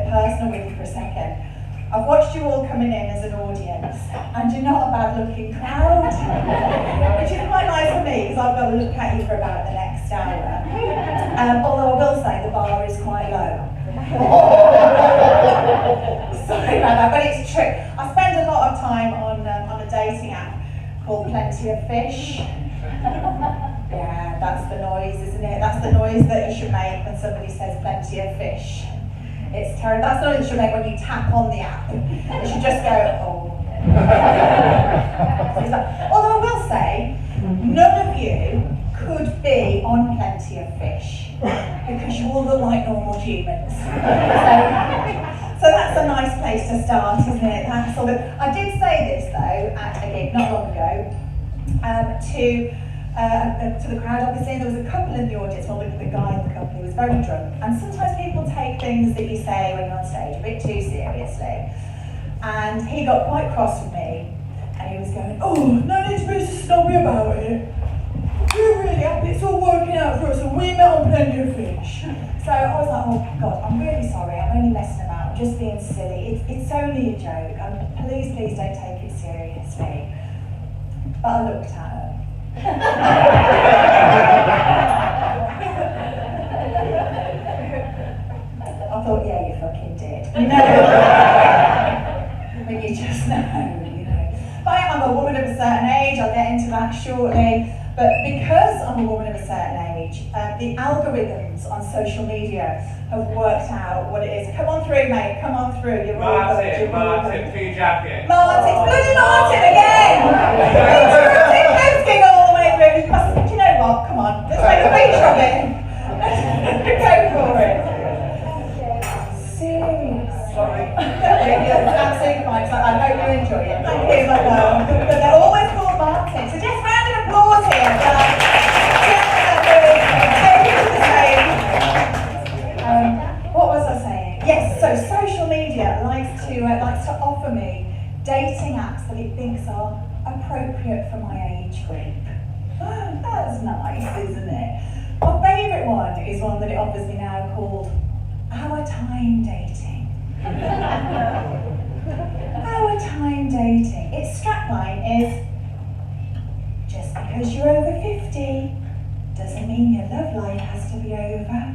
bit personal with you for a second. I've watched you all coming in as an audience, and you're not a bad-looking crowd, which is quite nice for me, because I've got to look at you for about the next hour. Although I will say the bar is quite low. Sorry about that, but it's true. I spend a lot of time on a dating app called Plenty of Fish. Yeah, that's the noise, isn't it? That's the noise that you should make when somebody says plenty of fish. It's terrible. That's the noise you should make when you tap on the app. You should just go, oh. Although I will say, none of you could be on Plenty of Fish because you all look like normal humans. So that's a nice place to start, isn't it? That's sort of, I did say this though at a gig not long ago to the crowd. Obviously, there was a couple in the audience. Well, the guy in the couple, he was very drunk, and sometimes people take things that you say when you're on stage a bit too seriously. And he got quite cross with me, and he was going, "Oh, no need to be so snobby about it. We're really happy, it's all working out for us, and we met on Plenty of Fish." So I was like, "Oh God, I'm really sorry, I'm only messing about, I'm just being silly, it's only a joke, and please don't take it seriously." But I looked at her. I thought, yeah, you fucking did. You know, but you just know, you know. But I'm a woman of a certain age, I'll get into that shortly. But because I'm a woman of a certain age, the algorithms on social media have worked out what it is. Come on through, mate, come on through. You're Martin, for your jacket. Martin, bloody Martin again! Interrupting hosting all the way through. Do you know what? Come on, let's make a feature of it. Go for it. Serious. Sorry. It's absolutely fine. So I hope you enjoy it. Thank you. But they're always called Martin. So just round of applause here. What was I saying? Yes. So social media likes to offer me dating apps that it thinks are appropriate for my age group. That's nice, isn't it? My favourite one is one that it offers me now called Our Time Dating. Our Time Dating. Its strapline is, just because you're over 50 doesn't mean your love life has to be over.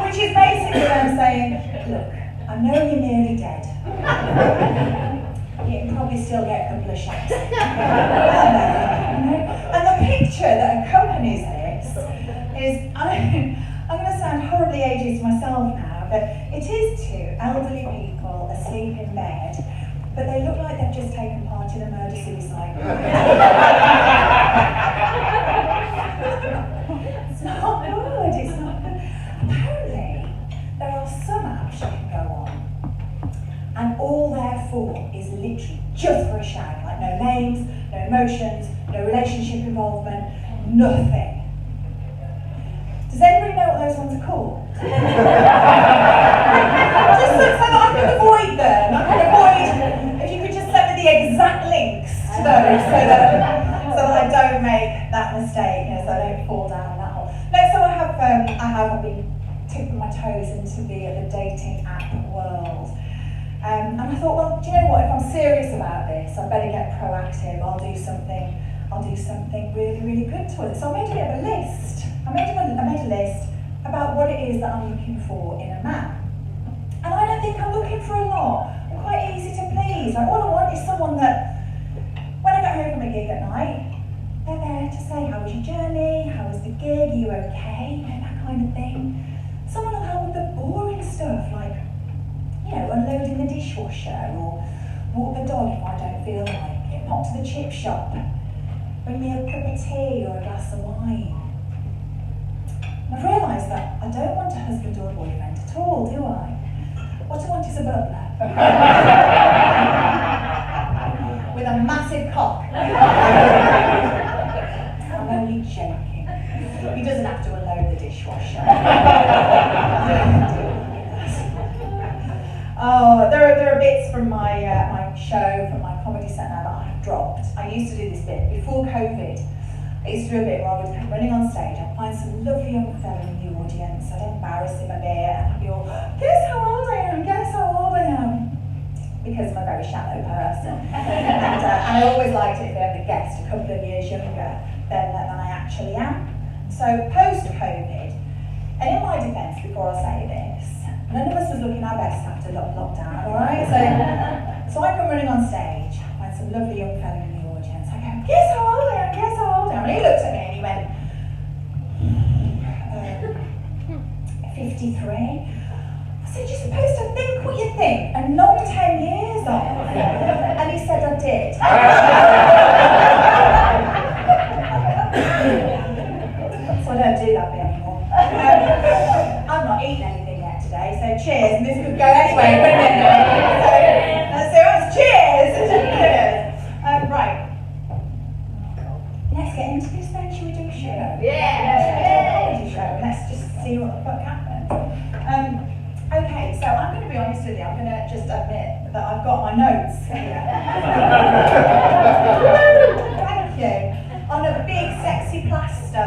Which is basically them saying, look, I know you're nearly dead. You can probably still get a couple of shots. And the picture that accompanies this is, I'm going to sound horribly ageist myself now, but it is two elderly people asleep in bed, but they look like they've just taken part in a murder-suicide. It's not good, it's not good. Apparently, there are some apps you can go on, and all they're for is literally just for a shag, like no names, no emotions, no relationship involvement, nothing. Does anybody know what those ones are called? Just so that I can avoid them. If you could just send me the exact links to those so that I don't make that mistake, so I don't fall down that hole. No, so I've been tipping my toes into the dating app world. And I thought, well, do you know what, if I'm serious about this, I better get proactive, I'll do something really, really good towards it. So I made a bit of a list. I made a list about what it is that I'm looking for in a man. And I don't think I'm looking for a lot. I'm quite easy to please. Like, all I want is someone that, when I get home from a gig at night, they're there to say, how was your journey? How was the gig? Are you okay? That kind of thing. Someone will help with the boring stuff, like, unloading the dishwasher, or walk the dog if I don't feel like it, pop to the chip shop, bring me a cup of tea or a glass of wine. And I've realised that I don't want a husband or a boyfriend at all, do I? What I want is a butler. With a massive cock. I'm only joking. He doesn't have to unload the dishwasher. Oh, there are bits from my show, from my comedy set now that I've dropped. I used to do this bit before COVID. I used to do a bit where I would come running on stage, I'd find some lovely young fella in the audience, I'd embarrass him a bit, and I'd because I'm a very shallow person. And I always liked it if I had a guest a couple of years younger than I actually am. So post-COVID, and in my defence, before I say this, none of us was looking our best after lockdown, all right? So I come running on stage, I had some lovely young fella in the audience. I go, guess how old I am, guess how old I am. And he looked at me and he went, 53. I said, you're supposed to think what you think and knock 10 years off. And he said, I did. So I don't do that bit anymore. I've not eaten anything yet today, so cheers. And this could go anyway, couldn't it? So that's cheers. Cheers. Right. Let's get into this then, shall we do a show? Yeah. Let's just see what the fuck happens. Okay, so I'm going to be honest with you. I'm going to just admit that I've got my notes here. Thank you. On a big sexy plaster,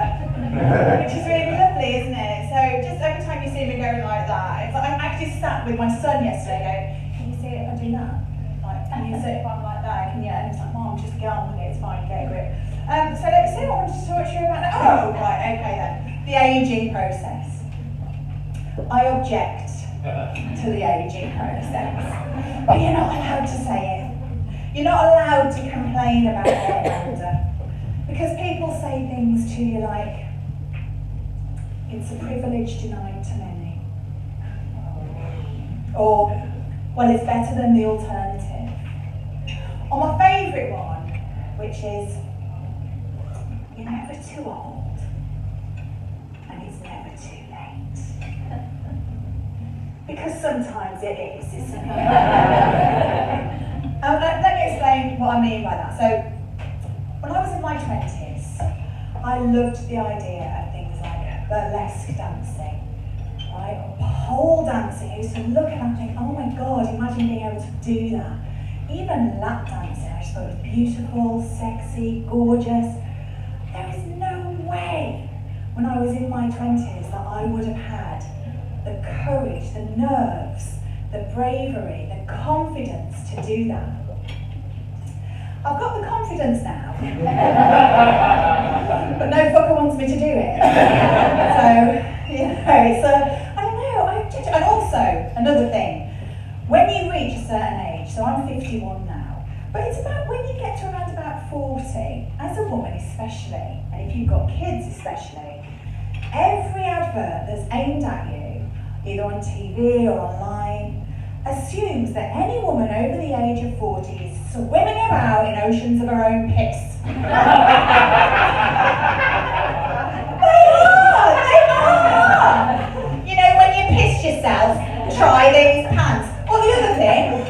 which is really lovely, isn't it? So just every time you see me going like that, it's like I actually sat with my son yesterday going, can you see it if I do that? Like, can you see it if I'm like that? Can you? And he's like, Mom, just get on with it, it's fine, get over it. So let's see what I wanted to talk to you about now. Oh, right, okay then. The aging process. I object to the aging process. But you're not allowed to say it. You're not allowed to complain about getting older. Because people say things to you like, it's a privilege denied to many. Or, well, it's better than the alternative. Or my favourite one, which is, you're never too old, and it's never too late. Because sometimes it is, isn't it? Let me explain what I mean by that. So, when I was in my 20s, I loved the idea of things like burlesque dancing, right? Pole dancing. I used to look at that and think, oh my God, imagine being able to do that. Even lap dancing, I just thought it was beautiful, sexy, gorgeous. There is no way when I was in my 20s that I would have had the courage, the nerves, the bravery, the confidence to do that. I've got the confidence now, but no fucker wants me to do it. So, you know, it's I don't know, and also, another thing, when you reach a certain age, so I'm 51 now, but it's about when you get to around about 40, as a woman especially, and if you've got kids especially, every advert that's aimed at you, either on TV or online, assumes that any woman over the age of 40 is swimming about in oceans of her own piss. They are! You know, when you piss yourself, try these pants. Or the other thing,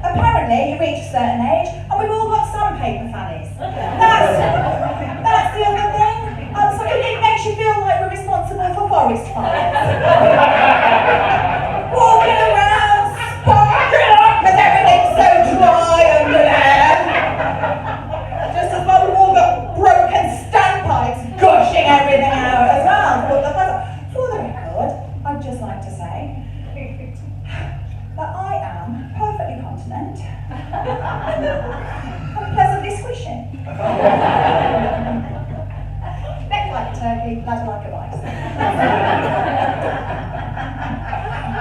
apparently you reach a certain age and we've all got sandpaper fannies. That's the other thing. So it makes you feel like we're responsible for forest fires. Walking around, sparkling up because everything's so dry under there. Just as well we've all got broken standpipes gushing everything out as well. But for the record, I'd just like to say that I am perfectly continent and pleasantly squishing. Neck like a turkey, ladder like a rice.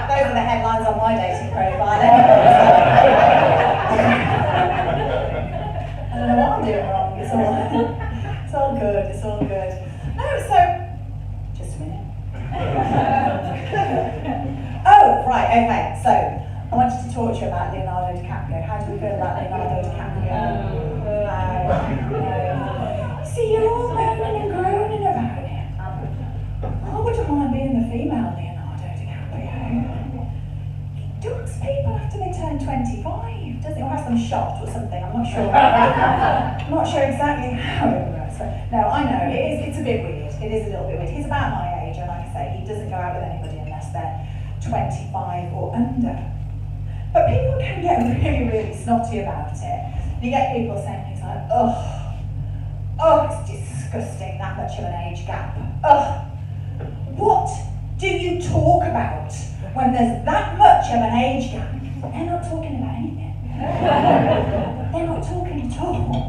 Those are the headlines on my dating profile. I don't know what I'm doing wrong. It's all good. It's all good. No, so just a minute. Oh, right. Okay. So I wanted to talk to you about Leonardo DiCaprio. How do you feel about Leonardo DiCaprio? See, you're all moaning and groaning about it. I wouldn't mind being the female Leonardo DiCaprio. Ducks people after they turn 25, doesn't it? Or has them shot or something, I'm not sure. I'm not sure exactly how it works. No, I know, it's a bit weird. It is a little bit weird. He's about my age, and like I say, he doesn't go out with anybody unless they're 25 or under. But people can get really, really snotty about it. You get people saying things like, oh, it's disgusting, that much of an age gap. What do you talk about when there's that much of an age gap? They're not talking about anything. They're not talking at all.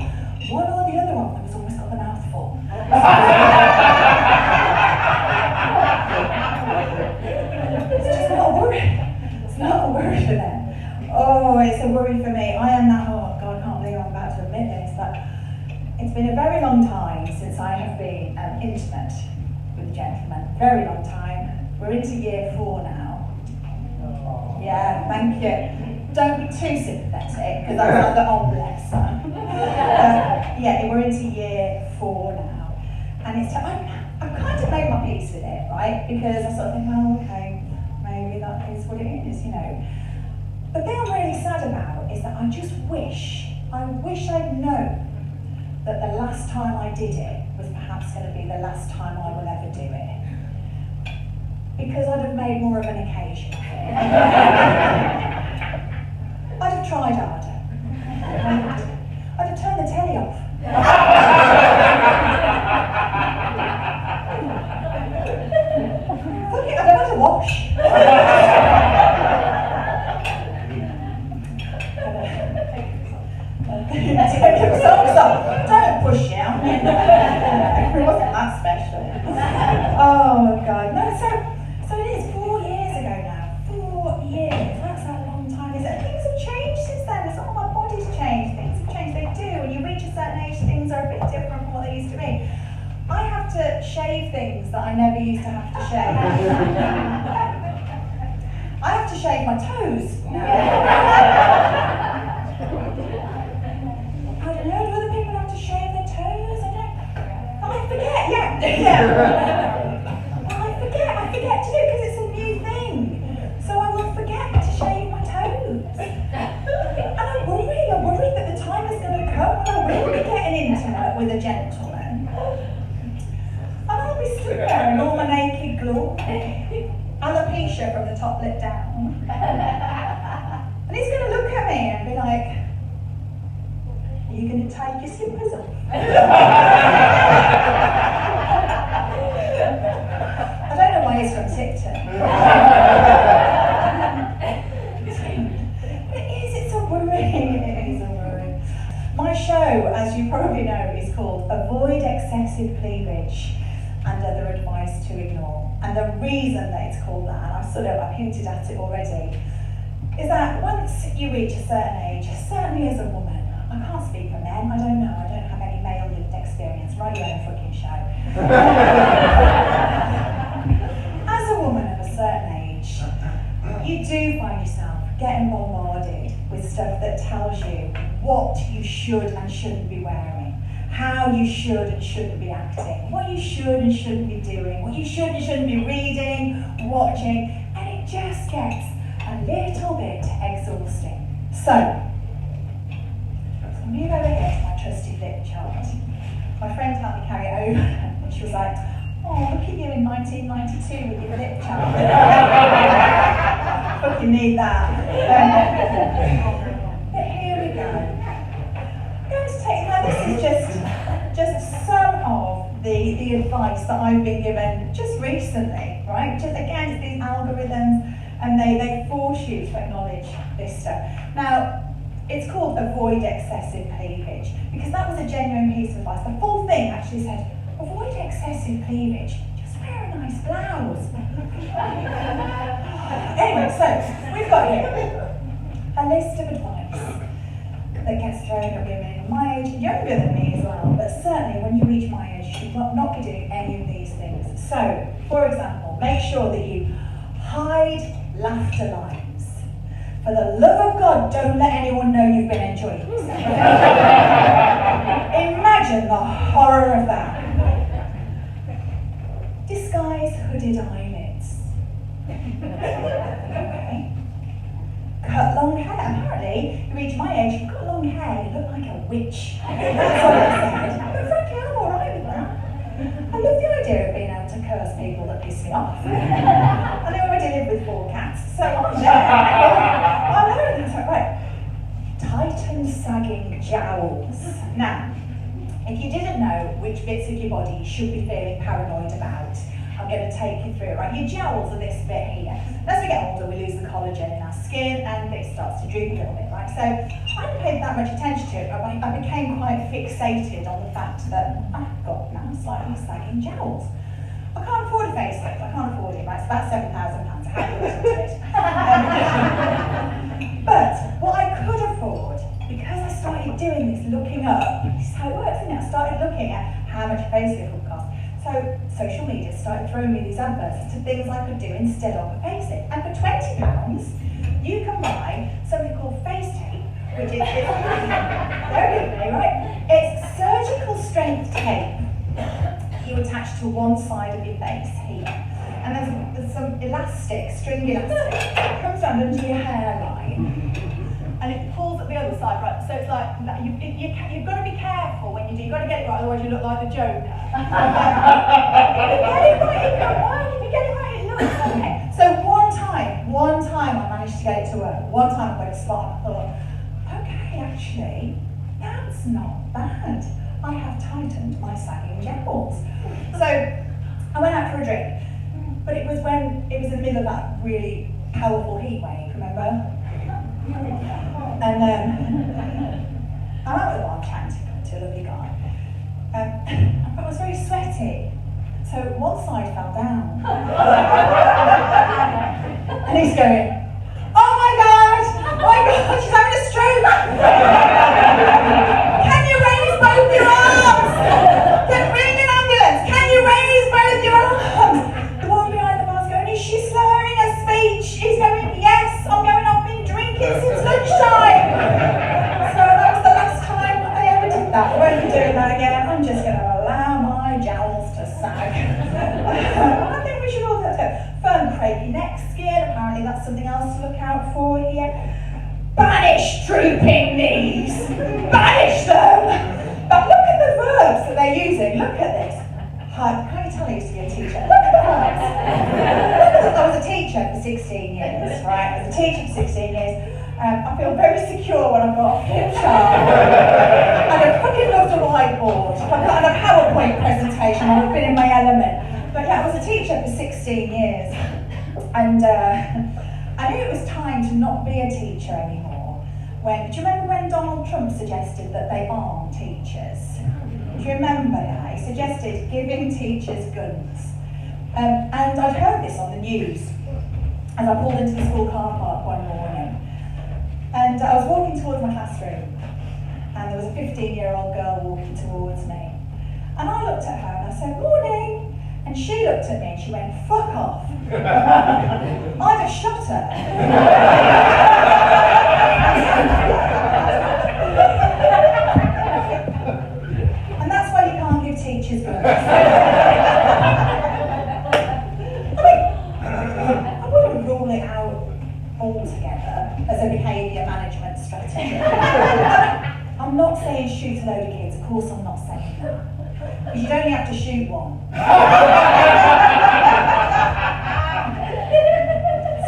One or the other of them has always got the mouth full. It's just not a worry. It's not a worry for them. Oh, it's a worry for me. I am that, oh God, I can't believe I'm about to admit this, but it's been a very long time since I have been intimate with a gentleman. Very long time. We're into year 4 now. Yeah, thank you. Don't be too sympathetic, because that's like the oh bless son. Yeah, we're into year 4 now. And it's, I've kind of made my peace with it, right? Because I sort of think, well, okay, maybe that is what it is, you know. The thing I'm really sad about is that I just wish I'd known that the last time I did it was perhaps going to be the last time I will ever do it. Because I'd have made more of an occasion of it. I'd have tried harder. I'd have turned the telly off. Fuck it, I'd have had to wash. Take your socks off. Don't push out. It wasn't that special. Oh God, no. So it is 4 years ago now. 4 years. That's a long time, isn't it? Things have changed since then. It's not my body's changed. Things have changed. They do. When you reach a certain age, things are a bit different from what they used to be. I have to shave things that I never used to have to shave. I have to shave my toes now. I don't know, do other people have to shave their toes? I don't. I forget, I forget to do it because it's a new thing. So I will forget to shave my toes. And I'm worried that the time is going to come when I will be getting intimate with a gentleman. And I'll be stood there in all my naked glory. Alopecia from the top lip down. And he's going to look at me and be like, are you going to take your slippers off? I don't know why he's from TikTok. It's a worry. It is a worry. My show, as you probably know, is called Avoid Excessive Cleavage and Other Advice to Ignore. And the reason that it's called that, and I've hinted at it already, is that once you reach a certain age, certainly as a woman, I can't speak for men, I don't know, I don't have any male lived experience, write your own fucking show. As a woman of a certain age, you do find yourself getting bombarded with stuff that tells you what you should and shouldn't be wearing, how you should and shouldn't be acting, what you should and shouldn't be doing, what you should and shouldn't be reading, watching, and it just gets a little bit exhausting. So move over here to my trusty flip chart. My friend helped me carry it over and she was like, oh, look at you in 1992 with your flip chart. Fucking need that. But here we go. I'm going to take, now this is just some of the advice that I've been given just recently, right? Just again, it's these algorithms and they force you to acknowledge this stuff. Now, it's called Avoid Excessive Cleavage, because that was a genuine piece of advice. The full thing actually said, avoid excessive cleavage, just wear a nice blouse. Anyway, so we've got here a list of advice that gets thrown at women my age, younger than me as well, but certainly when you reach my age, you should not be doing any of these things. So, for example, make sure that you hide laughter lines. For the love of God, don't let anyone know you've been enjoying yourself. Imagine the horror of that. Disguise hooded eyelids. Okay. Cut long hair. Apparently, you reach my age, you've got long hair, you look like a witch. That's what I said. But frankly, I'm alright with that. I love the idea of being able to curse people that piss me off. And I already live with 4 cats, so I'm there. I know that's right. Tighten sagging jowls. Now, if you didn't know which bits of your body you should be feeling paranoid about I'm going to take you through it, right? Your jowls are this bit here. As we get older, we lose the collagen in our skin and it starts to droop a little bit, right? So I didn't pay that much attention to it, but I became quite fixated on the fact that I've got now slightly sagging jowls. I can't afford a facelift, I can't afford it, right? It's about £7,000, I haven't looked into it. But what I could afford, because I started doing this, looking up, this is how it works, isn't it? I started looking at how much a facelift would cost. So social media started throwing me these adverts to things I could do instead of a facelift. And for £20, you can buy something called face tape, which is this, right? It's surgical strength tape you attach to one side of your face here. And there's some elastic, string elastic, that comes down under your hairline. And it pulls at the other side, right? So it's like, you've got to be careful when you do, you've got to get it right, otherwise you look like the Joker. If you get it right, it can work. If you get it right, it looks okay. So one time I managed to get it to work. One time I got a spot and I thought, okay, actually, that's not bad. I have tightened my sagging jowls. So I went out for a drink, but it was when it was in the middle of that really powerful heat wave, remember? And I'm out with a bar chatting to a lovely guy. I was very sweaty, so one side fell down. And he's going, oh my God, she's having a stroke. Can you raise both your arms? Ring an ambulance. Can you raise both your arms? The one behind the bar's going, is she slurring her speech? He's going, yes, I'm going, I've been drinking since lunchtime. So that was the last time I ever did that. I won't be doing that again. I'm just going to allow my jowls to sag. I think we should all do that. Firm, crepey neck skin. Apparently that's something else to look out for here. Banish drooping knees. Banish them. But look at the verbs that they're using. Look at this. Hi, can't you tell I used to be a teacher? Look at the verbs. I was a teacher for 16 years, right? I was a teacher for 16 years. I feel very secure when I've got a flip chart. And I fucking love the whiteboard. I've got a PowerPoint presentation. I've been in my element. But yeah, I was a teacher for 16 years. And I knew it was time to not be a teacher anymore. Do you remember when Donald Trump suggested that they arm teachers? Do you remember that? He suggested giving teachers guns. And I'd heard this on the news as I pulled into the school car park one morning. And I was walking towards my classroom, and there was a 15-year-old girl walking towards me. And I looked at her and I said, morning. And she looked at me and she went, fuck off. I'd have shot her. And that's why you can't give teachers guns. I wouldn't rule it out altogether as a behaviour management strategy. I'm not saying shoot a load of kids, of course I'm not saying that. Because you'd only have to shoot one.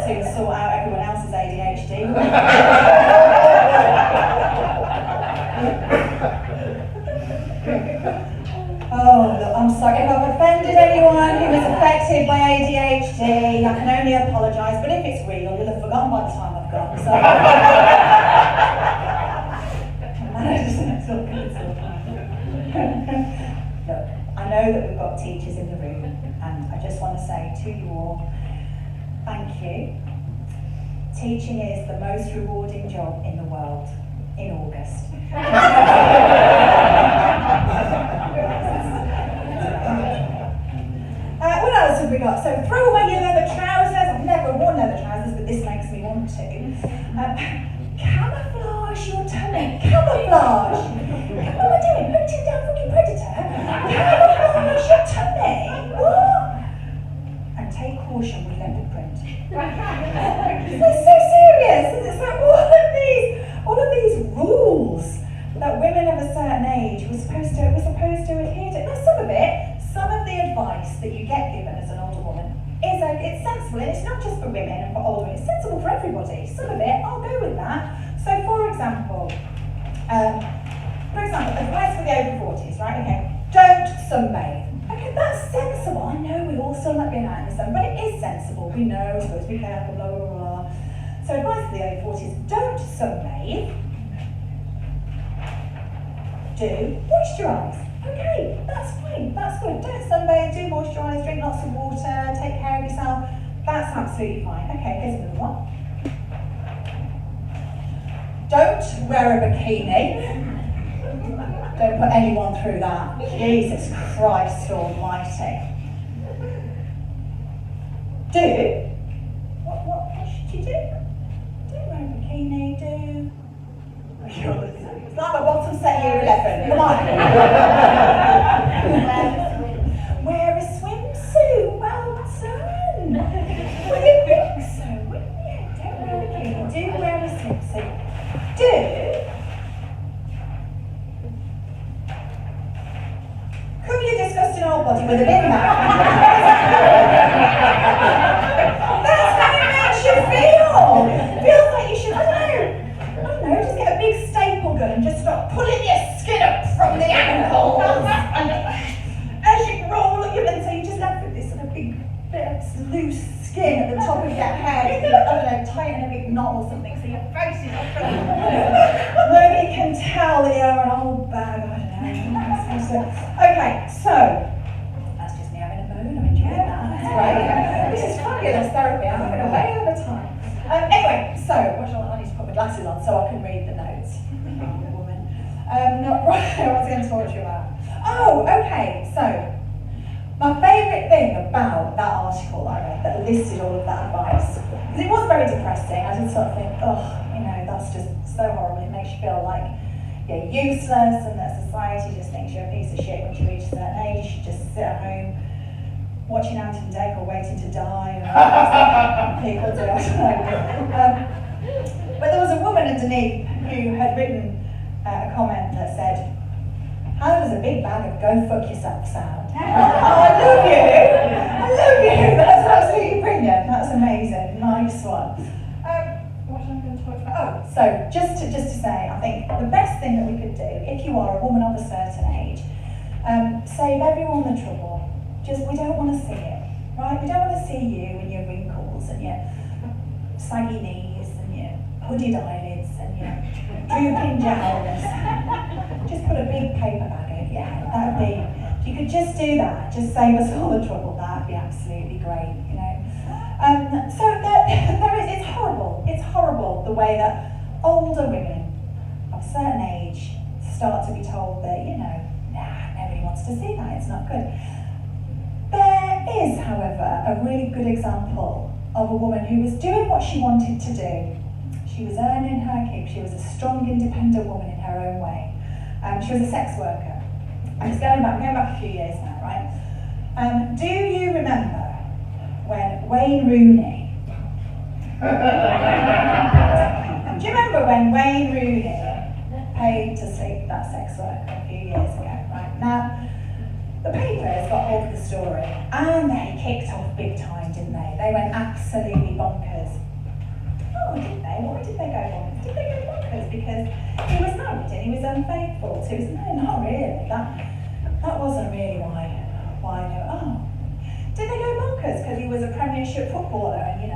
Soon sort out everyone else's ADHD. Oh, look, I'm sorry if I've offended anyone who is affected by ADHD. I can only apologise, but if it's real, you'll have forgotten by the time I've gone. So. It's all good, it's all good. Look, I know that we've got teachers in the room, and I just want to say to you all, thank you. Teaching is the most rewarding job in the world, in August. What else have we got? So throw away your leather trousers. I've never worn leather trousers, but this makes me want to. Camouflage your tummy. Camouflage. What am I doing? Hunting down fucking predator? Camouflage your tummy. What? And take caution with leopard print. They're so serious. It's like all of these rules that women of a certain age were supposed to adhere to. Now some of the advice that you get given as an older woman it's sensible, and it's not just for women and for older women, it's sensible for everybody. Some of it, I'll go with that. So for example, advice for the over 40s, right? Okay, don't sunbathe. Okay, that's sensible. I know we all still like being out in the sun, but it is sensible. We know we're supposed to be careful, blah, blah, blah. So advice for the early 40s, don't sunbathe. Do moisturise. Okay, that's fine, that's good. Don't sunbathe, do moisturise, drink lots of water, take care of yourself. That's absolutely fine. Okay, here's another one. Don't wear a bikini. Don't put anyone through that. Jesus Christ almighty. What should you do? Don't wear a bikini, do... It's like my bottom set year 11, come on. Wear a swimsuit, well done. Well, you think so, wouldn't you? Don't wear a bikini, do wear a swimsuit. Cover your disgusting old body with a bin bag. That's how it makes you feel. Feels like you should, I don't know, just get a big staple gun and just start pulling your skin up from the ankles. And as you roll up your so you just left with this sort of big bit of loose skin at the top of your head. I don't know, tighten a big knot or something so your face is up. Nobody can tell that you're an old bag, I don't know. Okay, so that's just me having a moan. I'm enjoying that. That's great. This is fabulous therapy. I'm having a way over time. Anyway, so I need to put my glasses on so I can read the notes. Oh, woman. Not right. What was I going to talk to you about? Oh, okay. So my favourite thing about that article I read that listed all of that advice, because it was very depressing. I just sort of think, oh, that's just so horrible. It makes you feel like you're useless and that society just thinks you're a piece of shit once you reach a certain age. You should just sit at home watching Ant and Dec or waiting to die. People do, I don't know. But there was a woman underneath who had written a comment that said, "How does a big bag of go fuck yourself sound?" Oh, I love you! I love you! That's absolutely brilliant. That's amazing. Nice one. What am I going to talk about? Oh, so just to say, I think the best thing that we could do, if you are a woman of a certain age, save everyone the trouble. We don't want to see it, right? We don't want to see you and your wrinkles and your saggy knees and your hooded eyelids and your drooping jowls. Just put a big paper bag over your head. That would be, if you could just do that, just save us all the trouble, that would be absolutely great, So it's horrible. It's horrible the way that older women of a certain age start to be told that, nobody wants to see that, it's not good. There is, however, a really good example of a woman who was doing what she wanted to do. She was earning her keep. She was a strong, independent woman in her own way. She was a sex worker. And it's going back a few years now, right? Do you remember when Wayne Rooney... Do you remember when Wayne Rooney paid to sleep that sex worker a few years ago, right? Now, the papers got hold of the story and they kicked off big time, didn't they? They went absolutely bonkers. Oh, did they? Why did they go bonkers? Did they go bonkers? Because he was married and he was unfaithful. So he was, no, not really. That wasn't really why they were, oh. Did they go bonkers? Because he was a Premiership footballer and,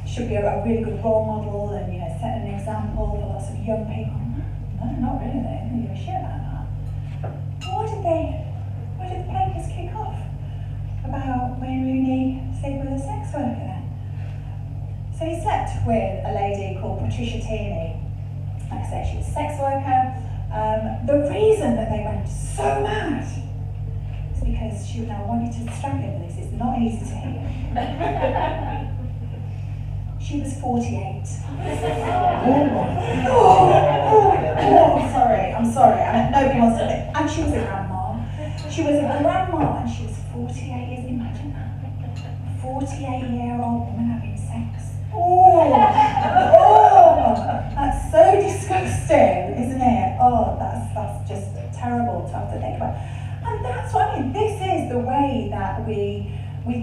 should be a really good role model and, set an example for lots of young people. No, not really. They didn't give a shit about that. Why did the papers kick off about Wayne Rooney sleeping with a sex worker then? So he slept with a lady called Patricia Tierney. Like I said, she was a sex worker. The reason that they went so mad is because she would now want you to strap in with this. It's not easy to hear. She was 48. I'm sorry. Nobody wants to think. And she was a grandma. She was a grandma and she was 48 years. Imagine that. 48-year-old woman having sex. That's so disgusting, isn't it? Oh, that's just terrible to have to think about. And that's what I mean. This is the way that we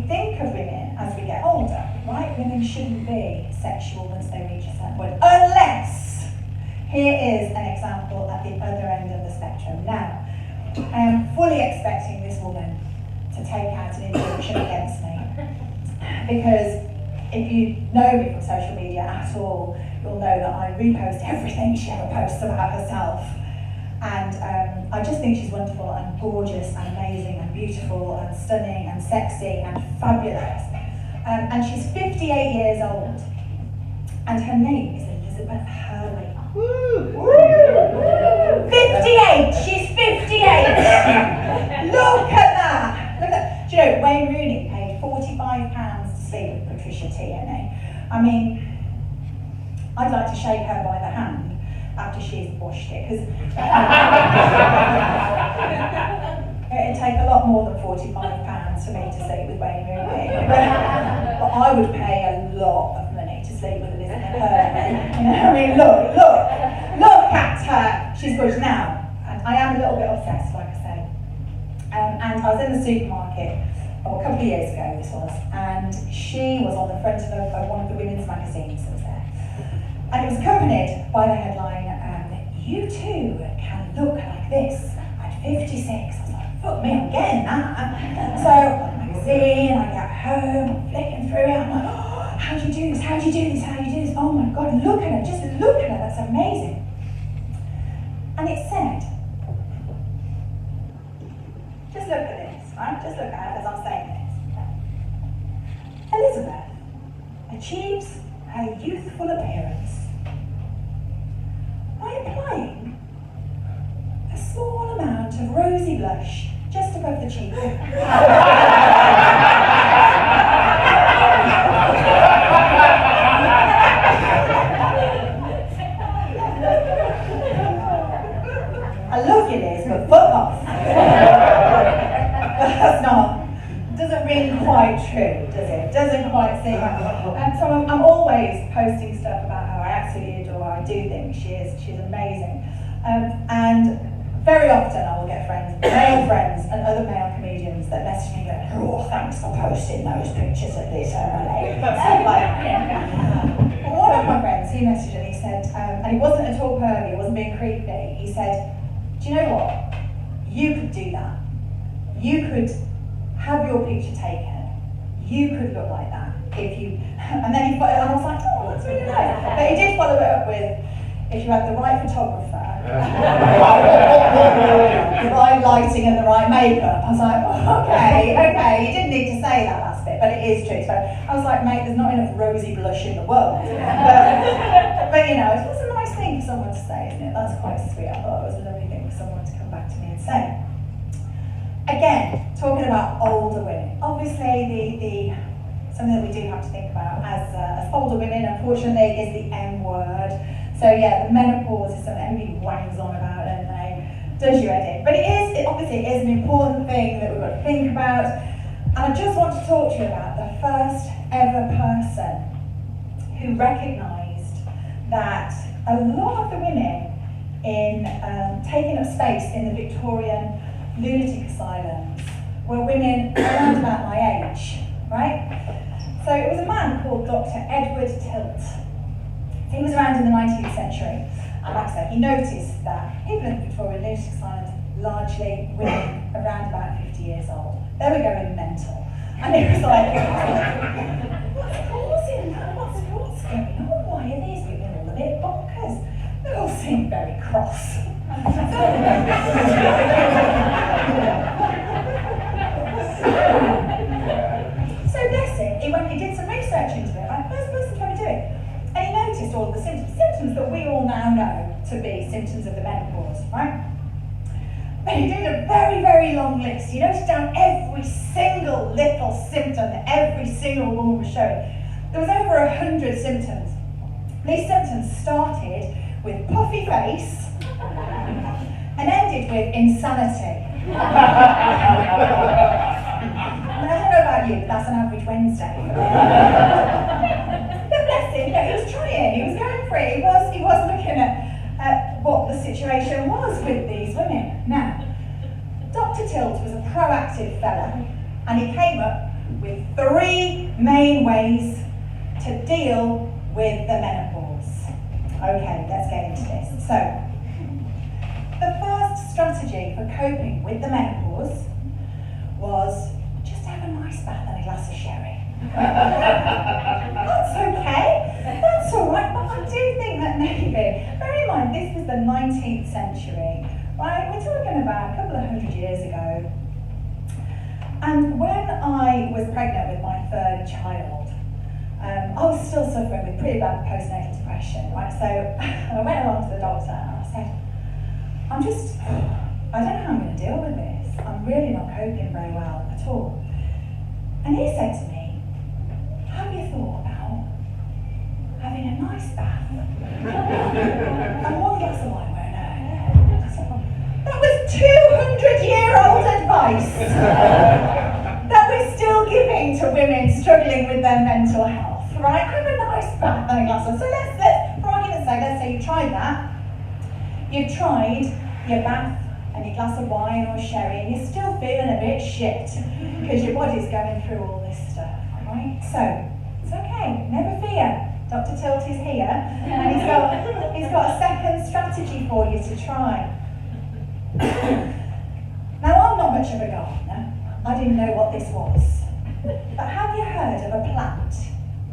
think of women as we get older, right? Women shouldn't be sexual once they reach a certain point, unless here is an example at the other end of the spectrum. Now, I am fully expecting this woman to take out an injunction against me. Because if you know me from social media at all, you'll know that I repost everything she ever posts about herself. And I just think she's wonderful and gorgeous and amazing and beautiful and stunning and sexy and fabulous. And she's 58 years old. And her name is Elizabeth Hurley. Woo! 58! She's 58! Look at that! Look at that. Do you know, Wayne Rooney paid £45 to sleep with Patricia Tierney. I mean, I'd like to shake her by the hand after she's washed it, because it'd take a lot more than £45 for me to sleep with Wayne Rooney. But I would pay a lot of money to sleep with Elizabeth Hurley. You know, I mean, look at her. She's gorgeous now. And I am a little bit obsessed, like I say. And I was in the supermarket, a couple of years ago this was, and she was on the front of one of the women's magazines that was there. And it was accompanied by the headline, "You too can look like this at 56. I was like, fuck me, I'm getting that. So I got the magazine, I get home, I'm flicking through it, I'm like, oh, how do you do this, how do you do this, how do you do this? Oh my God, look at her, just look at her, that's amazing. And it said, just look at this, right? Just look at her as I'm saying this. Elizabeth achieves her youthful appearance by applying a small amount of rosy blush just above the cheek. I love you, Liz, but fuck off. That's not, doesn't ring quite true, does it? Doesn't quite seem. And so I'm always posting stuff about her. I absolutely adore her. I do think she's amazing. And very often I will get friends, male friends and other male comedians that message me going, oh, thanks for posting those pictures of this early. But one of my friends, he messaged and he said, and he wasn't at all pervy, he wasn't being creepy, he said, do you know what? You could do that. You could have your picture taken. You could look like that if you, and then he, and I was like, oh, that's really nice. But he did follow it up with, if you had the right photographer, the right lighting and the right makeup. I was like, oh, okay, you didn't need to say that last bit, but it is true. So I was like, mate, there's not enough rosy blush in the world. But you know, it was a nice thing for someone to say, isn't it? That's quite sweet. I thought it was a lovely thing for someone to come back to me and say. Again, talking about older women. Obviously, the something that we do have to think about as older women, unfortunately, is the M word. So yeah, the menopause is something everybody wangs on about, don't they? Does your head in. But it obviously is an important thing that we've got to think about. And I just want to talk to you about the first ever person who recognised that a lot of the women in taking up space in the Victorian lunatic asylums were women around about my age, right? So it was a man called Dr. Edward Tilt. He was around in the 19th century, and like I said, he noticed that people in the Victorian lunatic asylums, largely women around about 50 years old, they were going mental. And it was like, what's causing that? What's going on? Why are these women all a bit bonkers? They all seem very cross. So bless him, he did some research into it, like first person to ever do it. And he noticed all of the symptoms that we all now know to be symptoms of the menopause, right? But he did a very, very long list. He noted down every single little symptom that every single woman was showing. There was over 100 symptoms. These symptoms started with puffy face and ended with insanity. I don't know about you, but that's an average Wednesday. But bless him, he was trying, he was going for it, he was looking at what the situation was with these women. Now, Dr. Tilt was a proactive fella, and he came up with 3 main ways to deal with the menopause. Okay, let's get into this. So, the first strategy for coping with the menopause was glass of sherry. That's okay, that's all right, but I do think that maybe, bear in mind, this was the 19th century, right? We're talking about a couple of hundred years ago. And when I was pregnant with my third child, I was still suffering with pretty bad postnatal depression, right? So I went along to the doctor and I said, I don't know how I'm going to deal with this. I'm really not coping very well at all. And he said to me, have you thought about having a nice bath and one glass of wine won't hurt? That was 200-year-old advice that we're still giving to women struggling with their mental health, right? Have a nice bath and a glass of wine. So let's, for argument's sake, let's say you tried that. You've tried your bath and your glass of wine or sherry and you're still feeling a bit shit because your body's going through all this stuff, right? So, it's okay, never fear. Dr. Tilty's here and he's got a second strategy for you to try. Now, I'm not much of a gardener. I didn't know what this was. But have you heard of a plant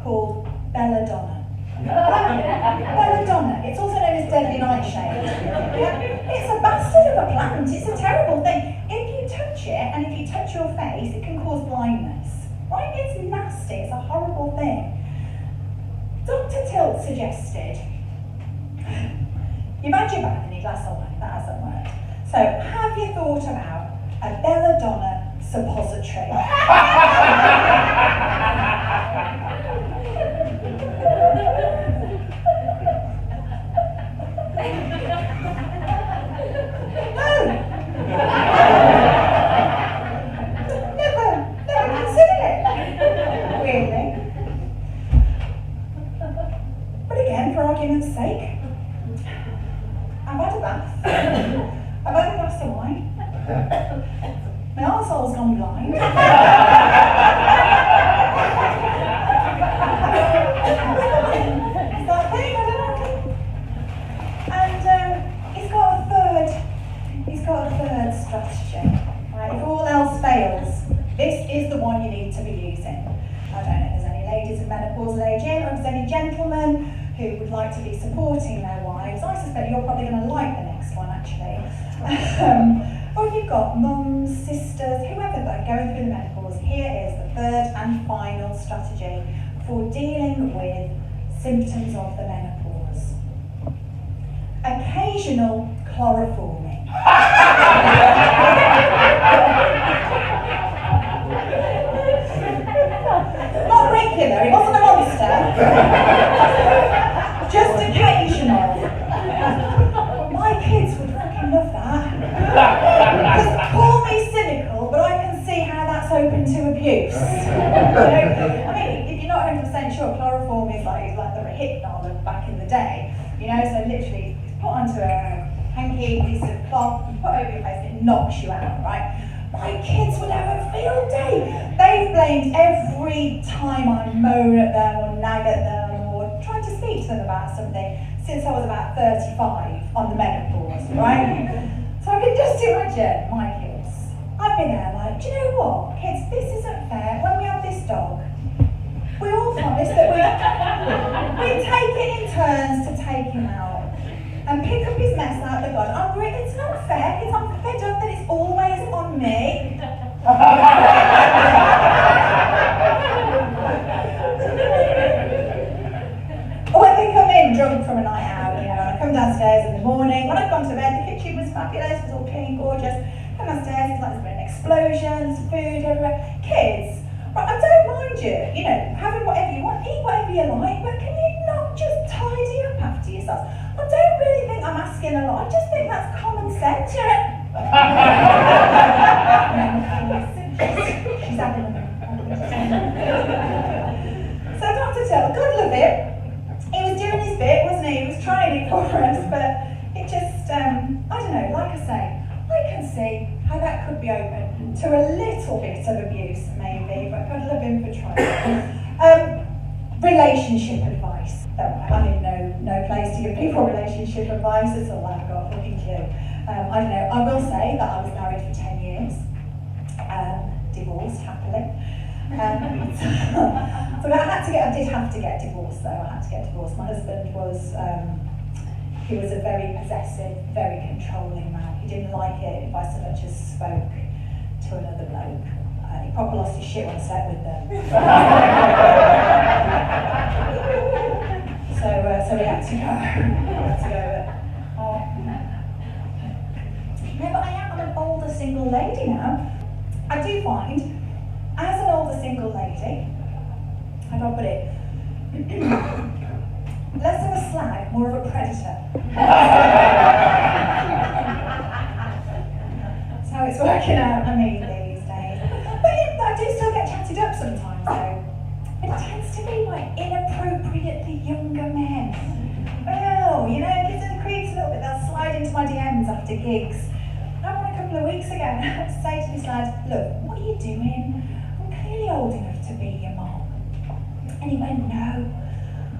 called belladonna? Belladonna, it's also known as deadly nightshade. Yeah? It's a bastard of a plant, it's a terrible thing. If you touch it, and if you touch your face, it can cause blindness. Right? It's nasty, it's a horrible thing. Dr. Tilt suggested, you've had your bath and your glass of wine, that hasn't worked. So, have you thought about a belladonna suppository? Never considered it. Really? But again, for argument's sake, I've had a bath. I've had a glass of wine. My arsehole's gone blind. Is that a thing? I don't know. And he's got a third strategy. Right? If all else fails, this is the one you need to be using. I don't know if there's any ladies of menopausal age in, or if there's any gentlemen who would like to be supporting their wives. I suspect you're probably going to like the next one, actually. Or if you've got mums, sisters, whoever that are going through the menopause, here is the third and final strategy for dealing with symptoms of the menopause. Occasional chloroforming. Not regular, it wasn't a monster. Just occasional. My kids would fucking love that. Just call me cynical, but I can see how that's open to abuse. I mean, if you're not 100% sure, chloroform is like the Rohypnol of back in the day. So literally, it's put onto a hanky piece of cloth, you put over your face, and it knocks you out, right? My kids would have a field day. They've blamed every time I moan at them or nag at them or try to speak to them about something since I was about 35 on the menopause, right? So I can just imagine my kids. I've been there like, do you know what, kids, this isn't fair. When we had this dog, we all promised that we'd take it in turns to take him out and pick up his mess out the garden. It's not fair, I'm fed up that it's always on me. Or when they come in drunk from a night out, and I come downstairs in the morning, when I've gone to bed, the kitchen was fabulous, it was all clean, gorgeous. Come downstairs, it's like there's been an explosion, there's food everywhere. Kids, right, I don't mind you, having whatever you want, eat whatever you like, but can you not just tidy up after yourselves? I don't really think I'm asking a lot, I just think that's common sense, She's having a So Dr. Till, God love him, he was doing his bit, wasn't he? He was trying it for us, but it just, I don't know, like I say, I can see how that could be open to a little bit of abuse, maybe, but God love him for trying. Relationship advice. I'm in no place to give people relationship advice, that's all I've got, fucking clue. I don't know, I will say that I was married for 10 years, divorced happily. So I did have to get divorced though. I had to get divorced. My husband was, he was a very possessive, very controlling man. He didn't like it if I so much as spoke to another bloke. He probably lost his shit when I slept with them. So we had to go. No, but I'm an older single lady now. I do find, as an older single lady, how do I put it? Less of a slag, more of a predator. That's how it's working out for me these days. But yeah, I do still get chatted up sometimes though. But it tends to be like inappropriately younger men. Well, you know, it gives them the creeps a little bit. They'll slide into my DMs after gigs. I had one a couple of weeks ago and I had to say to this lad, look, what are you doing? I'm clearly old enough to be your mom. And he went, no,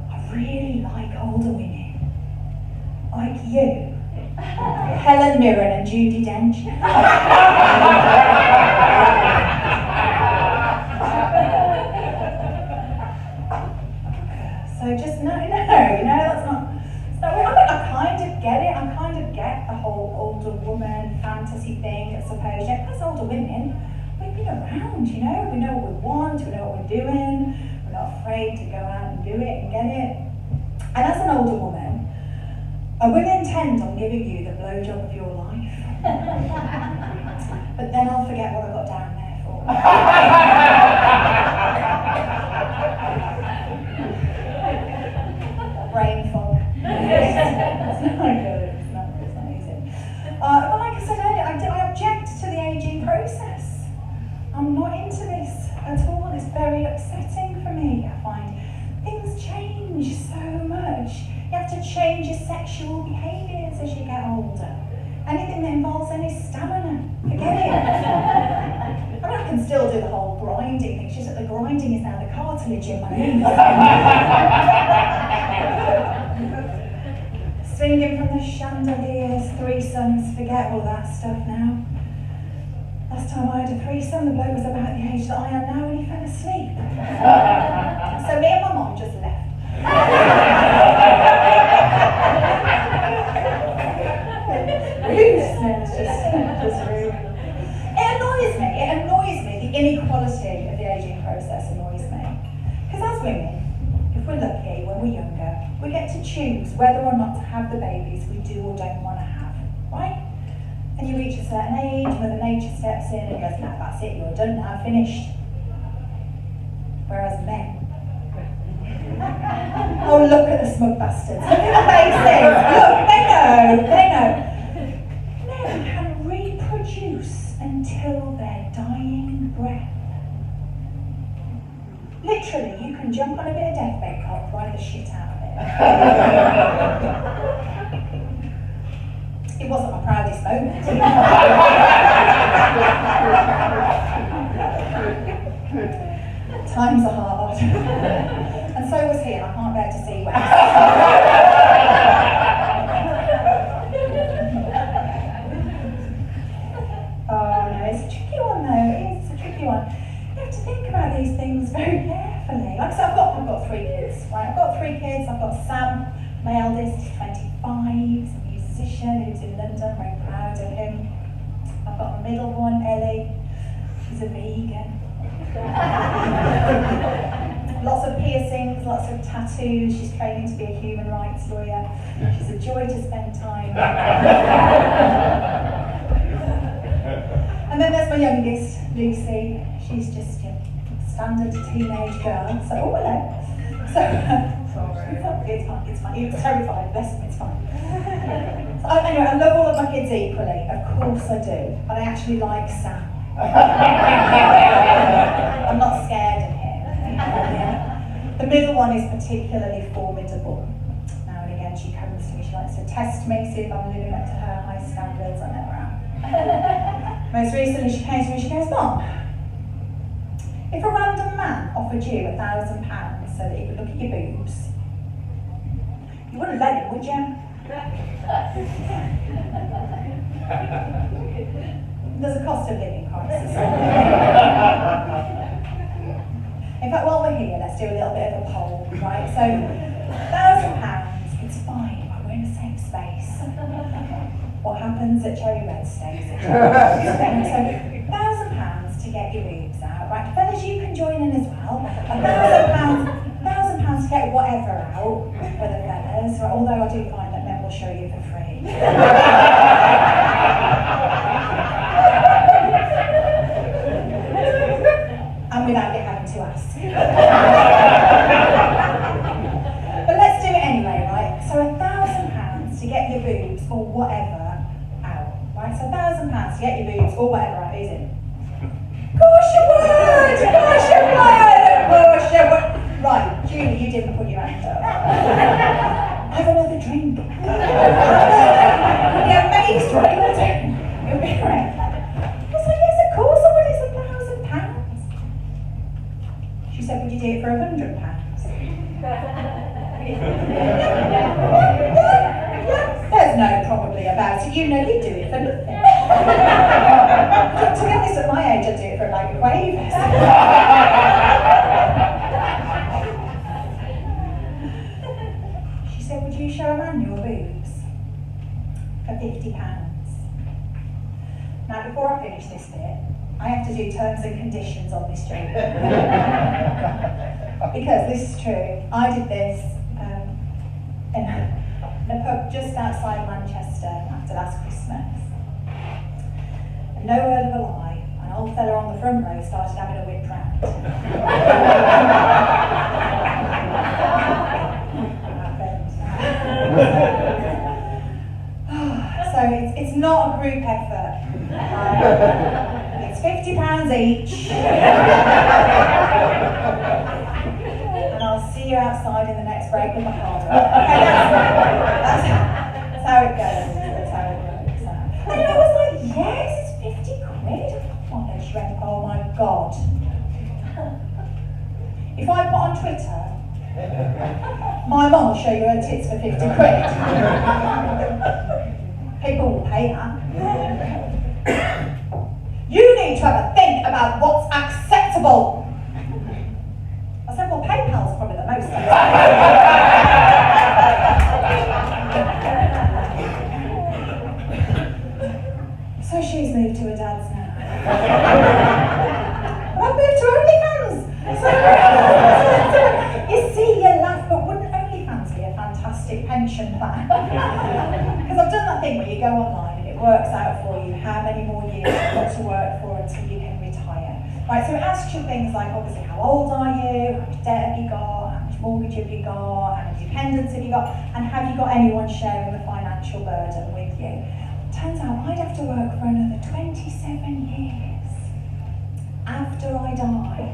I really like older women. Like you. Helen Mirren and Judi Dench. So just no, you know, that's not. So I kind of get it. I kind of get the whole older woman fantasy thing, I suppose. Yeah, as older women, we've been around, you know. We know what we want, we know what we're doing. We're not afraid to go out and do it and get it. And as an older woman, I will intend on giving you the blowjob of your life. But then I'll forget what I got down there for. Brain fog. It's not good. It's not easy. But like I said earlier, I object to the aging process. I'm not into this at all. It's very upsetting for me. I find things change so much. You have to change your sexual behaviours as you get older. Anything that involves any stamina, forget it. I mean, I can still do the whole grinding thing. It's just that the grinding is now the cartilage in my knees. Swinging from the chandeliers, threesomes, forget all that stuff now. Last time I had a threesome, the bloke was about the age that I am now when he fell asleep. So me and my mum just left. Rudeness, just rude. It annoys me, the inequality of the ageing process annoys me. Because as women, if we're lucky, when we're younger, we get to choose whether or not to have the babies we do or don't want to have, right? And you reach a certain age, Mother Nature steps in and goes, no, that's it, you're done now, finished. Whereas men, oh, look at the smug bastards, look at the faces, look, they know. Men can reproduce until their dying breath. Literally, you can jump on a bit of deathbed cock, ride the shit out of it. It wasn't my proudest moment. Times are hard. And so was he, and I can't bear to see where. Oh no, it's a tricky one though, it's a tricky one. You have to think about these things very carefully. Like I said, I've got 3 kids, right? I've got 3 kids. I've got Sam, my eldest, he's 25, he's a musician, he lives in London, I'm very proud of him. I've got my middle one, Ellie, she's a vegan. Lots of piercings, lots of tattoos, she's training to be a human rights lawyer. She's a joy to spend time with. And then there's my youngest, Lucy. She's just a standard teenage girl. So, oh, hello. So, it's fine. He was terrified, bless him, it's fine. So, anyway, I love all of my kids equally. Of course I do. But I actually like Sam. I'm not scared of him. The middle one is particularly formidable. Now and again, she comes to me, she likes to test me, see if I'm living up to her high standards. I never am. Most recently, she came to me, she goes, Mom, if a random man offered you £1,000 so that he could look at your boobs, you wouldn't let him, would you? There's a cost of living crisis. fact, while we're here, let's do a little bit of a poll, right? So, £1,000, it's fine, but we're in a safe space. What happens at Cherry Red stays at Cherry Red. So, £1,000 to get your boobs out, right? Fellas, you can join in as well. £1,000 to get whatever out for the fellas, right? Although I do find that men will show you for free. And without you having to ask. But let's do it anyway, right? So £1,000 to get your boobs or whatever out, right? So £1,000 to get your boobs or whatever out, is it? Of course you would! Of course you would! Of course you would! Right, Julie, you didn't put your hand up. Have another drink. You'll be amazed what you'll do. You'll be great. I was like, yes, of course I would. It's £1,000. She said, would you do it for £100? There's no probably about it. You know you'd do it for nothing. To be honest, at my age, I'd do it for a bag of quavers. She said, would you show a man your boobs for £50? Now, before I finish this bit, I have to do terms and conditions on this joke. Because this is true. I did this in a pub just outside Manchester after last Christmas. And no word of a lie, an old fella on the front row started having a WIP round. So it's not a group effort. It's £50 each. And I'll see you outside in the next break with my car. Okay, that's how it goes. That's how it works. And I was like, yes, it's 50 quid. Oh, no, she went, oh my God. If I put on Twitter, my mum will show you her tits for 50 quid. People will pay that. You need to have a think about what's acceptable. I said, well, PayPal's probably the most acceptable. So she's moved to her dad's now. I've moved to OnlyFans. You see, you laugh, but wouldn't OnlyFans be a fantastic pension plan? Because I've done that thing where you go online and it works out for you how many more years you've got to work for until you can retire. Right, so it asks you things like, obviously, how old are you, how much debt have you got, how much mortgage have you got, how many dependents have you got, and have you got anyone sharing the financial burden with you? Turns out I'd have to work for another 27 years after I die.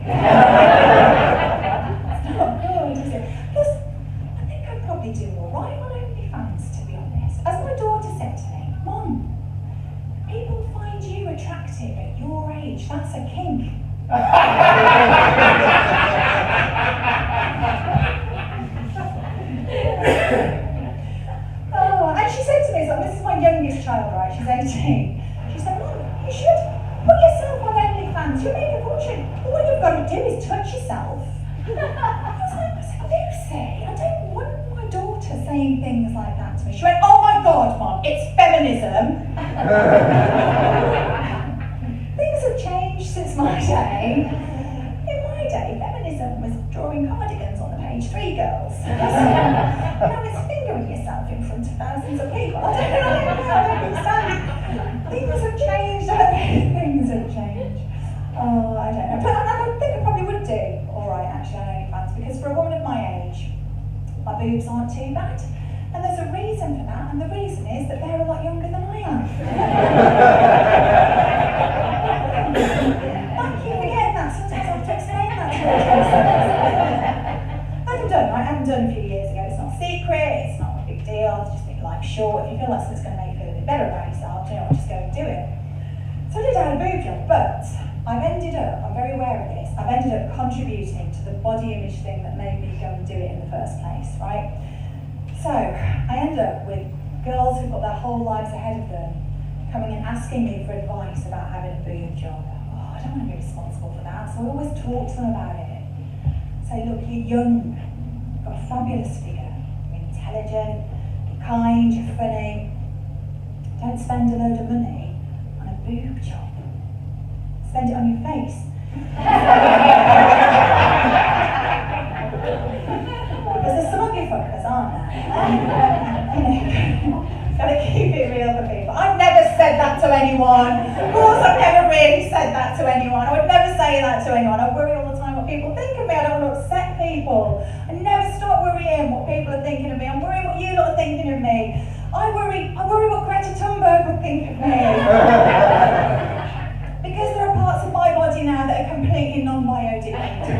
It's not good, is it? Plus, I think I'd probably do all right on OnlyFans, to be honest. As my daughter said to me, Mum, people find you attractive at your age, that's a kink. Oh, and she said to me, so this is my youngest child, right? She's 18. She said, Mum, you should put yourself on OnlyFans. You'll make a fortune. All you've got to do is touch yourself. I said, Lucy, I don't want my daughter saying things like that to me. She went, oh my God, Mum, it's feminism. Things have changed since my day. In my day, feminism was drawing cardigans on the page 3 girls. Now it's fingering yourself in front of thousands of people. I don't understand. Things have changed, things have changed. Oh, I don't know. But I think I probably would do alright actually on OnlyFans, because for a woman of my age, my boobs aren't too bad. And there's a reason for that, and the reason is that they're a lot younger than I am. Thank you for getting that. Sometimes I have to explain that to you. I haven't done a few years ago. It's not a secret, it's not a big deal, it's just been life's short. If you feel like something's going to make you feel a bit better about yourself, just go and do it. So I did have a boob job, but I've ended up, I'm very aware of this, I've ended up contributing to the body image thing that made me go and do it in the first place, right? So I ended up with girls who've got their whole lives ahead of them coming and asking me for advice about having a boob job. Oh, I don't want to be responsible for that, so I always talk to them about it. say, look, you're young, you've got a fabulous figure, you're intelligent, you're kind, you're funny. Don't spend a load of money on a boob job. Spend it on your face. Because there's some ugly fuckers, aren't there? Gotta keep it real for people. I've never said that to anyone. Of course, I've never really said that to anyone. I would never say that to anyone. I worry all the time what people think of me. I don't want to upset people. I never stop worrying what people are thinking of me. I'm worrying what you lot are thinking of me. I worry what Greta Thunberg would think of me. Because there are parts of my body now that are completely non-biodegradable.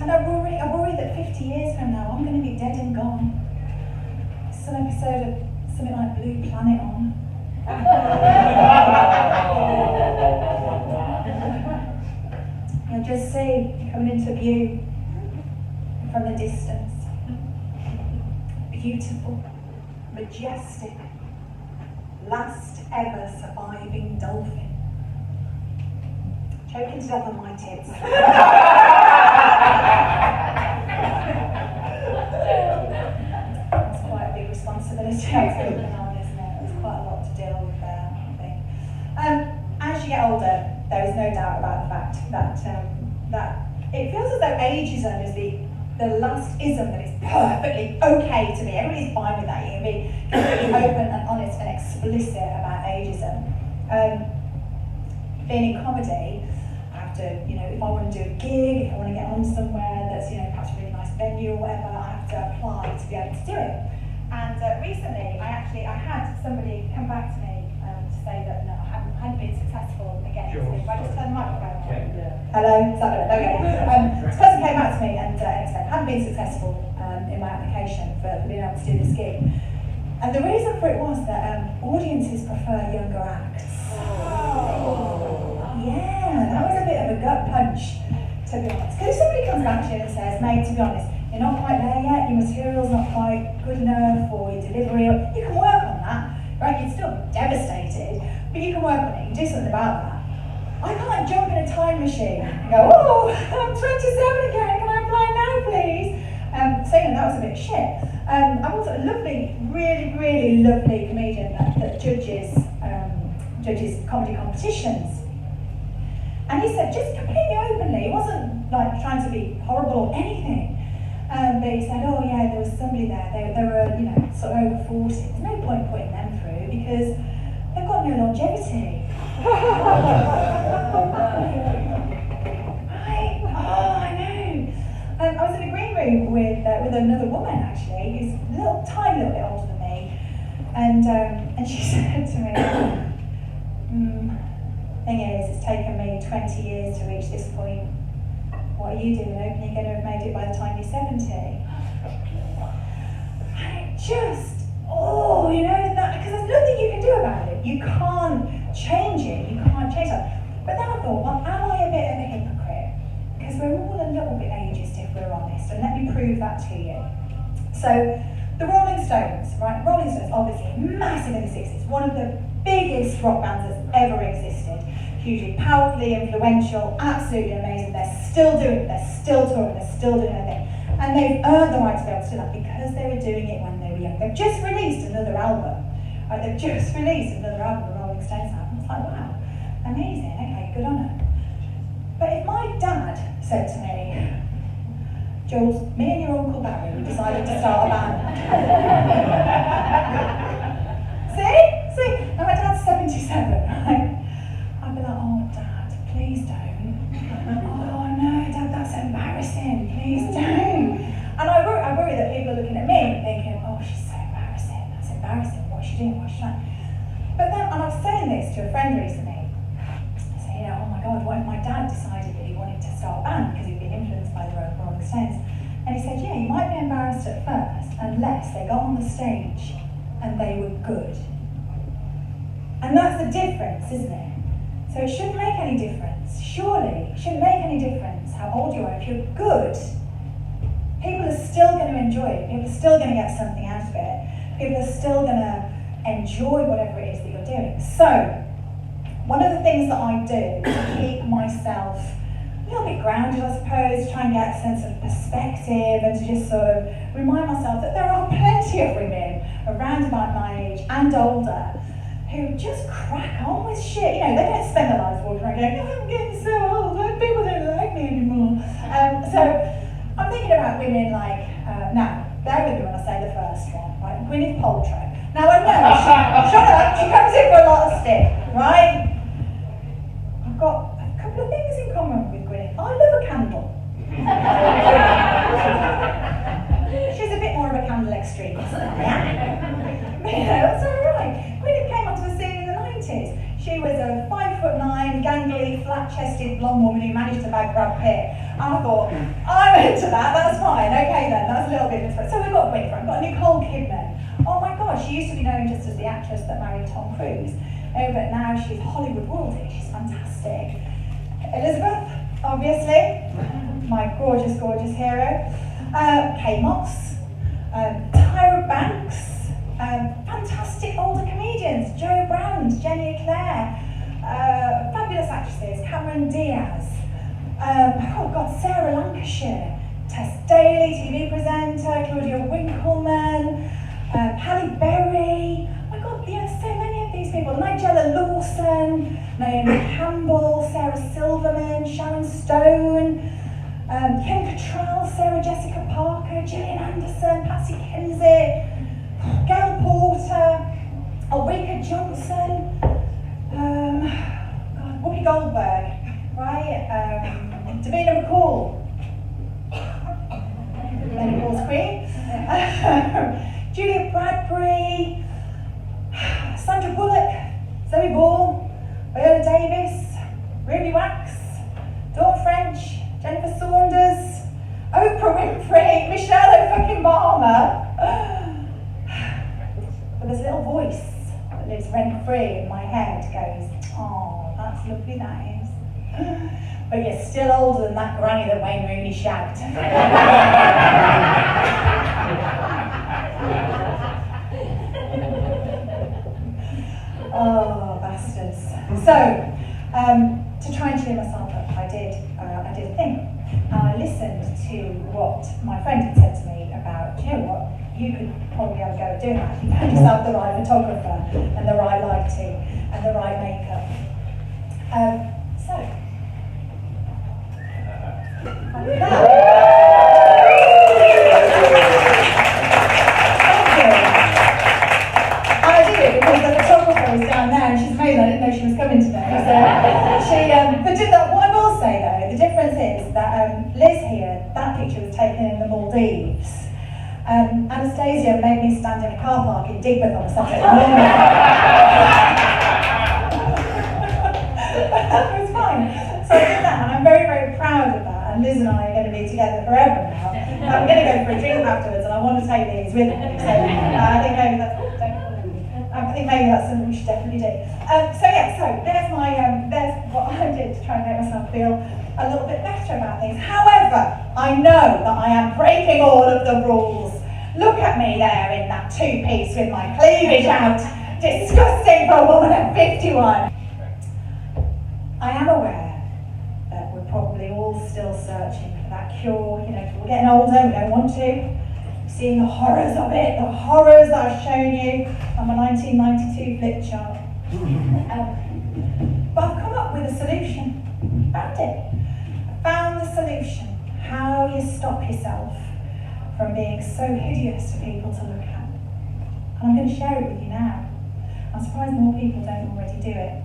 And I worry that 50 years from now I'm going to be dead and gone. Some episode of something like Blue Planet on. You'll just see coming into view from the distance. Beautiful, majestic, last ever surviving dolphin. Choking to death on my tits. That's quite a big responsibility, isn't it? There's quite a lot to deal with there, I think. As you get older, there is no doubt about the fact that it feels as though ageism is the last ism that is perfectly okay to be. Everybody's fine with that. You can be completely open and honest and explicit about ageism. Being in comedy, I have to, if I want to do a gig, if I want to get on somewhere that's, perhaps a really nice venue or whatever, I have to apply to be able to do it. And recently, I had somebody come back to me to say that no, I hadn't been successful again. If I just turn the microphone on. Hello, is that it? Okay. This person came back to me and said, I hadn't been successful in my application for being able to do this gig. And the reason for it was that audiences prefer younger acts. Yeah, that was a bit of a gut punch, to be honest. Because if somebody comes back to you and says, mate, to be honest, you're not quite there yet, your material's not quite good enough, or your delivery, you can work on that, right? You'd still be devastated, but you can work on it, you can do something about that. I can't jump in a time machine and go, oh, I'm 27 again, can I apply now, please? So, that was a bit shit. I'm also a lovely, really, really lovely comedian that judges comedy competitions. And he said, just completely openly, he wasn't like trying to be horrible or anything. But he said, oh yeah, there was somebody there, they were, sort of over 40. There's no point putting them through because they've got no longevity. Right? Oh, I know. I was in a green room with another woman actually, who's a tiny little bit older than me, and she said to me, thing is, it's taken me 20 years to reach this point. What are you doing? Hoping you're going to have made it by the time you're 70. And it just, that, because there's nothing you can do about it. You can't change it. You can't change that. But then I thought, well, am I a bit of a hypocrite? Because we're all a little bit ageist if we're honest, and let me prove that to you. So, the Rolling Stones, right? Rolling Stones, obviously massive in the 60s, one of the biggest rock bands that's ever existed. Hugely powerfully influential, absolutely amazing. They're still doing it, they're still touring, they're still doing their thing. And they've earned the right to be able to do that because they were doing it when they were young. They've just released another album. Right? They've just released another album, the Rolling Stones album. It's like, wow, amazing, okay, good on her. But if my dad said to me, Jules, me and your Uncle Barry, we decided to start a band. See? Now my dad's 77, right? I'd be like, oh, Dad, please don't. Oh, no, Dad, that's embarrassing. Please don't. And I worry that people are looking at me and thinking, oh, she's so embarrassing. That's embarrassing. What's she doing? What's she doing? But then, and I was saying this to a friend recently. I said, oh my God, what if my dad decided that he wanted to start a band because he'd been influenced by the Rolling Stones? And he said, yeah, you might be embarrassed at first unless they got on the stage and they were good. And that's the difference, isn't it? So it shouldn't make any difference, surely. It shouldn't make any difference how old you are. If you're good, people are still going to enjoy it. People are still going to get something out of it. People are still going to enjoy whatever it is that you're doing. So, one of the things that I do to keep myself a little bit grounded, I suppose, to try and get a sense of perspective and to just sort of remind myself that there are plenty of women around about my age and older who just crack on with shit. You know, they don't spend their lives walking around going, oh, I'm getting so old, people don't like me anymore. So I'm thinking about women like, now, bear with me when I say the first one, right? Gwyneth Paltrow. Now I know, shut up, she comes in for a lot of stick, right? I've got a couple of things in common with Gwyneth. I love a candle. She's a bit more of a candle extremist than I am. But you know, that's alright. Gwyneth came onto the scene in the 90s. She was a 5'9", gangly, flat-chested blonde woman who managed to bag Brad Pitt. And I thought, I'm into that, that's fine, okay then, that's a little bit different. So we've got Gwyneth, we've got Nicole Kidman. Oh my God, she used to be known just as the actress that married Tom Cruise. But now she's Hollywood royalty, she's fantastic. Elizabeth, obviously, my gorgeous, gorgeous hero. Kate Moss, Tyra Banks, fantastic older comedians, Jo Brand, Jenny Eclair, fabulous actresses, Cameron Diaz, oh God, Sarah Lancashire, Tess Daly, TV presenter, Claudia Winkleman, Halle Berry, oh my God, you know, so many of these people, Nigella Lawson, Naomi Campbell, Sarah Silverman, Sharon Stone, Kim Cattrall, Sarah Jessica Parker, Gillian Anderson, Patsy Kensit, Gail Porter, Ulrika Johnson, God, Whoopi Goldberg, right? Davina McCall, Lady Paul's Queen, Julia Bradbury, Sandra Bullock, Zoe Ball, Viola Davis, Ruby Wax, Dawn French, Jennifer Saunders, Oprah Winfrey, Michelle Obama. But there's a little voice that lives rent-free in my head, goes, oh, that's lovely, that is. But you're still older than that granny that Wayne Rooney shagged. Oh, bastards. So, to try and cheer myself up, I did a thing. I listened to what my friend had said to me about, you know what, you could probably have a go at doing that if you found yourself the right photographer and the right lighting and the right makeup. So, I did that. Thank you. And I did it because the photographer was down there and she's amazing, I didn't know she was coming today. So what I will say though, the difference is that Liz here, that picture was taken in the Maldives. Anastasia made me stand in a car park in Digbeth on a Saturday morning. That was fine. So I did that and I'm very, very proud of that. And Liz and I are going to be together forever now. I'm going to go for a drink afterwards and I want to take these with me. So I think maybe that's, I think maybe that's something we should definitely do. So yeah, so there's what I did to try and make myself feel a little bit better about things. However, I know that I am breaking all of the rules. Look at me there in that two-piece with my cleavage out. Disgusting for a woman at 51. I am aware that we're probably all still searching for that cure. You know, we're getting older, we don't want to. Seeing the horrors of it, the horrors that I've shown you on my 1992 flip chart. But I've come up with a solution. Found it. I found the solution. How you stop yourself from being so hideous for people to look at. And I'm going to share it with you now. I'm surprised more people don't already do it.